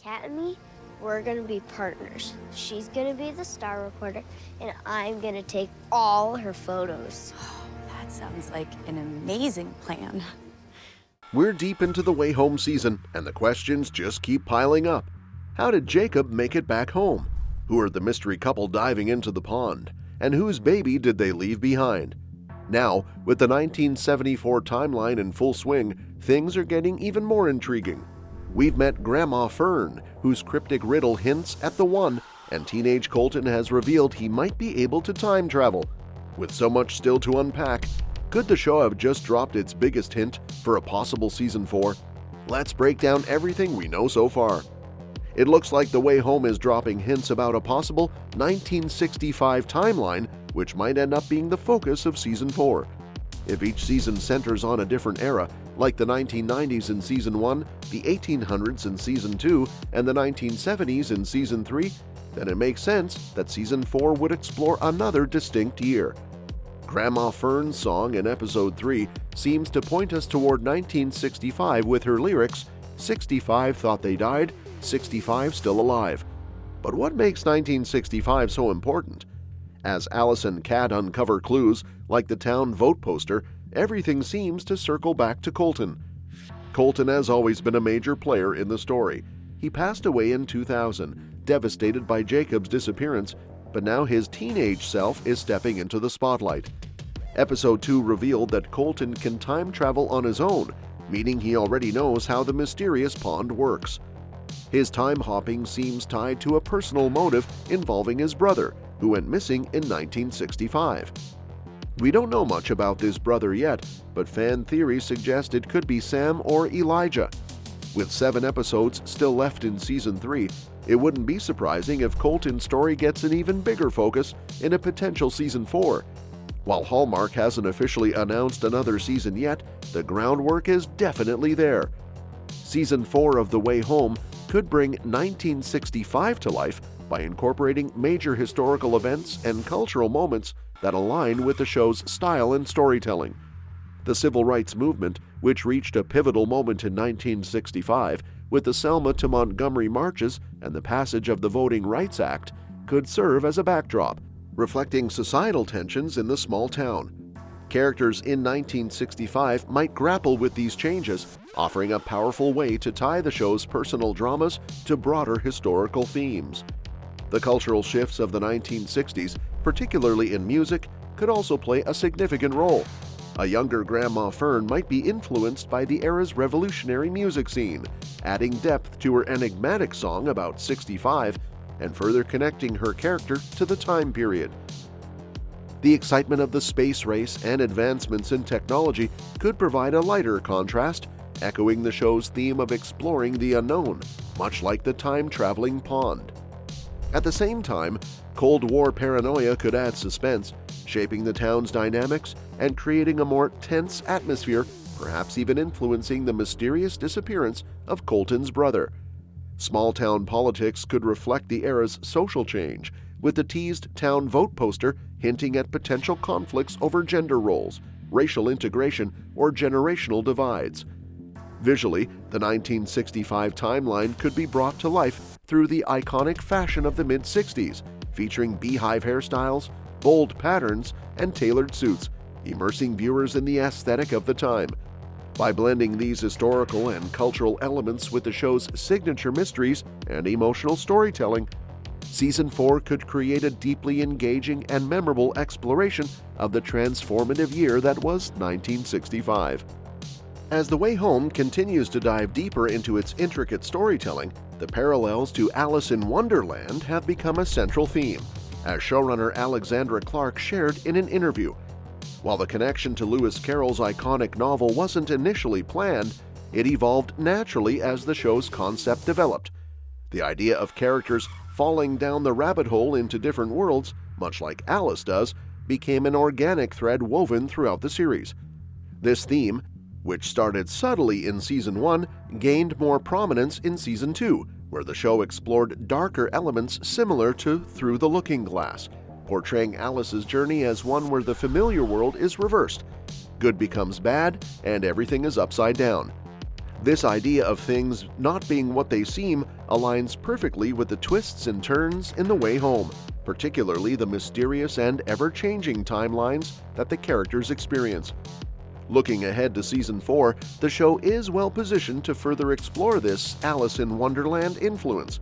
Kat and me, we're gonna be partners. She's gonna be the star reporter, and I'm gonna take all her photos. That sounds like an amazing plan. We're deep into the Way Home season, and the questions just keep piling up. How did Jacob make it back home? Who are the mystery couple diving into the pond? And whose baby did they leave behind? Now, with the 1974 timeline in full swing, things are getting even more intriguing. We've met Grandma Fern, whose cryptic riddle hints at the one, and teenage Colton has revealed he might be able to time travel. With so much still to unpack, could the show have just dropped its biggest hint for a possible Season 4? Let's break down everything we know so far. It looks like The Way Home is dropping hints about a possible 1965 timeline, which might end up being the focus of Season 4. If each season centers on a different era, like the 1990s in Season 1, the 1800s in Season 2, and the 1970s in Season 3, then it makes sense that Season 4 would explore another distinct year. Grandma Fern's song in Episode 3 seems to point us toward 1965 with her lyrics, 65 thought they died, 65 still alive. But what makes 1965 so important? As Alice and Kat uncover clues, like the town vote poster, everything seems to circle back to Colton. Colton has always been a major player in the story. He passed away in 2000, devastated by Jacob's disappearance, but now his teenage self is stepping into the spotlight. Episode 2 revealed that Colton can time travel on his own, meaning he already knows how the mysterious pond works. His time hopping seems tied to a personal motive involving his brother, who went missing in 1965. We don't know much about this brother yet, but fan theories suggest it could be Sam or Elijah. With 7 episodes still left in Season 3, it wouldn't be surprising if Colton's story gets an even bigger focus in a potential Season 4. While Hallmark hasn't officially announced another season yet, the groundwork is definitely there. Season 4 of The Way Home could bring 1965 to life by incorporating major historical events and cultural moments that align with the show's style and storytelling. The civil rights movement, which reached a pivotal moment in 1965 with the Selma to Montgomery marches and the passage of the Voting Rights Act, could serve as a backdrop, reflecting societal tensions in the small town. Characters in 1965 might grapple with these changes, offering a powerful way to tie the show's personal dramas to broader historical themes. The cultural shifts of the 1960s, particularly in music, could also play a significant role. A younger Grandma Fern might be influenced by the era's revolutionary music scene, adding depth to her enigmatic song about 65 and further connecting her character to the time period. The excitement of the space race and advancements in technology could provide a lighter contrast, echoing the show's theme of exploring the unknown, much like the time-traveling pond. At the same time, Cold War paranoia could add suspense, shaping the town's dynamics and creating a more tense atmosphere, perhaps even influencing the mysterious disappearance of Colton's brother. Small-town politics could reflect the era's social change, with the teased town vote poster hinting at potential conflicts over gender roles, racial integration, or generational divides. Visually, the 1965 timeline could be brought to life through the iconic fashion of the mid-60s, featuring beehive hairstyles, bold patterns, and tailored suits, immersing viewers in the aesthetic of the time. By blending these historical and cultural elements with the show's signature mysteries and emotional storytelling, Season 4 could create a deeply engaging and memorable exploration of the transformative year that was 1965. As The Way Home continues to dive deeper into its intricate storytelling, the parallels to Alice in Wonderland have become a central theme, as showrunner Alexandra Clarke shared in an interview. While the connection to Lewis Carroll's iconic novel wasn't initially planned, it evolved naturally as the show's concept developed. The idea of characters falling down the rabbit hole into different worlds, much like Alice does, became an organic thread woven throughout the series. This theme, which started subtly in Season 1, gained more prominence in Season 2, where the show explored darker elements similar to Through the Looking Glass, portraying Alice's journey as one where the familiar world is reversed. Good becomes bad, and everything is upside down. This idea of things not being what they seem aligns perfectly with the twists and turns in The Way Home, particularly the mysterious and ever-changing timelines that the characters experience. Looking ahead to Season 4, the show is well positioned to further explore this Alice in Wonderland influence.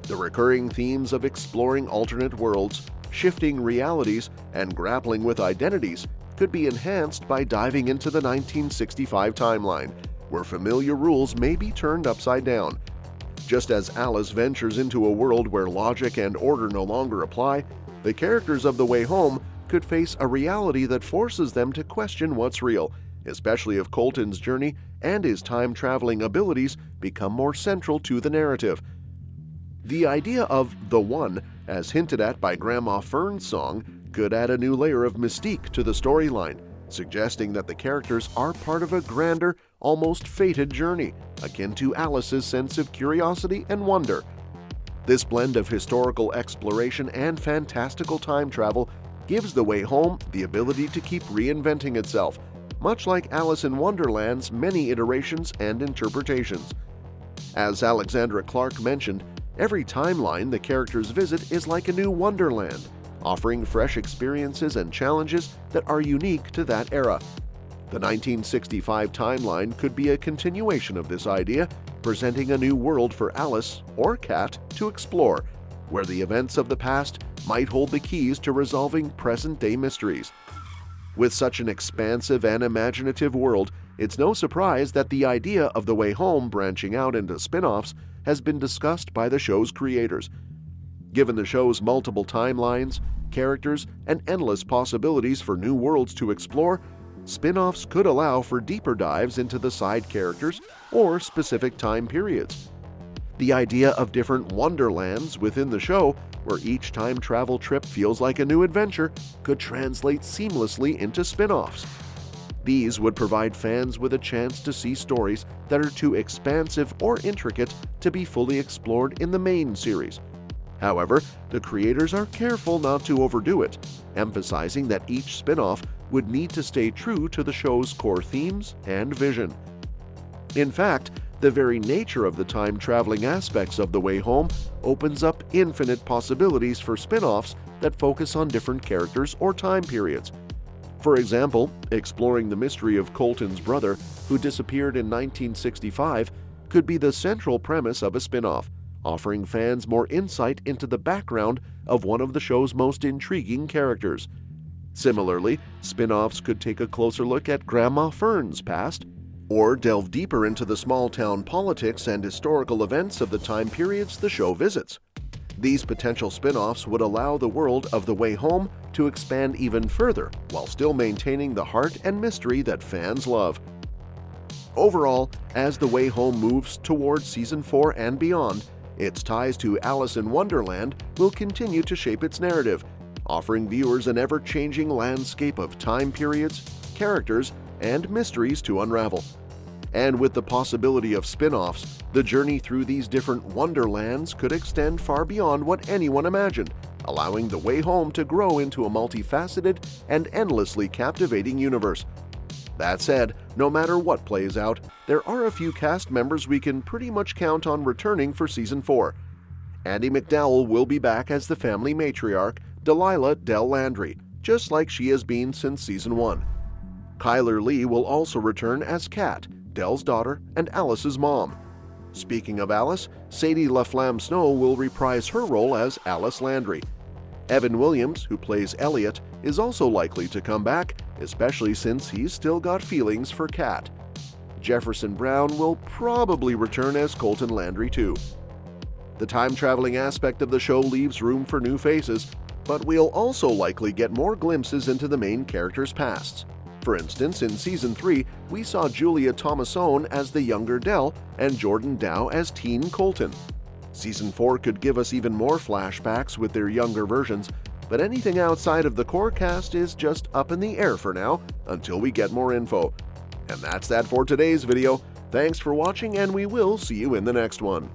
The recurring themes of exploring alternate worlds, shifting realities, and grappling with identities could be enhanced by diving into the 1965 timeline, where familiar rules may be turned upside down. Just as Alice ventures into a world where logic and order no longer apply, the characters of The Way Home could face a reality that forces them to question what's real, especially if Colton's journey and his time-traveling abilities become more central to the narrative. The idea of the One, as hinted at by Grandma Fern's song, could add a new layer of mystique to the storyline, suggesting that the characters are part of a grander, almost fated journey, akin to Alice's sense of curiosity and wonder. This blend of historical exploration and fantastical time travel gives The Way Home the ability to keep reinventing itself, much like Alice in Wonderland's many iterations and interpretations. As Alexandra Clarke mentioned, every timeline the characters visit is like a new Wonderland, offering fresh experiences and challenges that are unique to that era. The 1965 timeline could be a continuation of this idea, presenting a new world for Alice, or Kat, to explore, where the events of the past might hold the keys to resolving present-day mysteries. With such an expansive and imaginative world, it's no surprise that the idea of The Way Home branching out into spin-offs has been discussed by the show's creators. Given the show's multiple timelines, characters, and endless possibilities for new worlds to explore, spin-offs could allow for deeper dives into the side characters or specific time periods. The idea of different Wonderlands within the show, where each time travel trip feels like a new adventure, could translate seamlessly into spin-offs. These would provide fans with a chance to see stories that are too expansive or intricate to be fully explored in the main series. However, the creators are careful not to overdo it, emphasizing that each spin-off would need to stay true to the show's core themes and vision. In fact, the very nature of the time-traveling aspects of The Way Home opens up infinite possibilities for spin-offs that focus on different characters or time periods. For example, exploring the mystery of Colton's brother, who disappeared in 1965, could be the central premise of a spin-off, offering fans more insight into the background of one of the show's most intriguing characters. Similarly, spin-offs could take a closer look at Grandma Fern's past, or delve deeper into the small-town politics and historical events of the time periods the show visits. These potential spin-offs would allow the world of The Way Home to expand even further while still maintaining the heart and mystery that fans love. Overall, as The Way Home moves towards Season 4 and beyond, its ties to Alice in Wonderland will continue to shape its narrative, offering viewers an ever-changing landscape of time periods, characters, and mysteries to unravel. And with the possibility of spin-offs, the journey through these different Wonderlands could extend far beyond what anyone imagined, allowing The Way Home to grow into a multifaceted and endlessly captivating universe. That said, no matter what plays out, there are a few cast members we can pretty much count on returning for Season 4. Andie MacDowell will be back as the family matriarch, Delilah Dell Landry, just like she has been since Season 1. Kyler Lee will also return as Kat, Dell's daughter and Alice's mom. Speaking of Alice, Sadie LaFlamme Snow will reprise her role as Alice Landry. Evan Williams, who plays Elliot, is also likely to come back, especially since he's still got feelings for Kat. Jefferson Brown will probably return as Colton Landry too. The time-traveling aspect of the show leaves room for new faces, but we'll also likely get more glimpses into the main characters' pasts. For instance, in Season 3, we saw Julia Thomasone as the younger Dell and Jordan Dow as teen Colton. Season 4 could give us even more flashbacks with their younger versions, but anything outside of the core cast is just up in the air for now until we get more info. And that's that for today's video. Thanks for watching, and we will see you in the next one.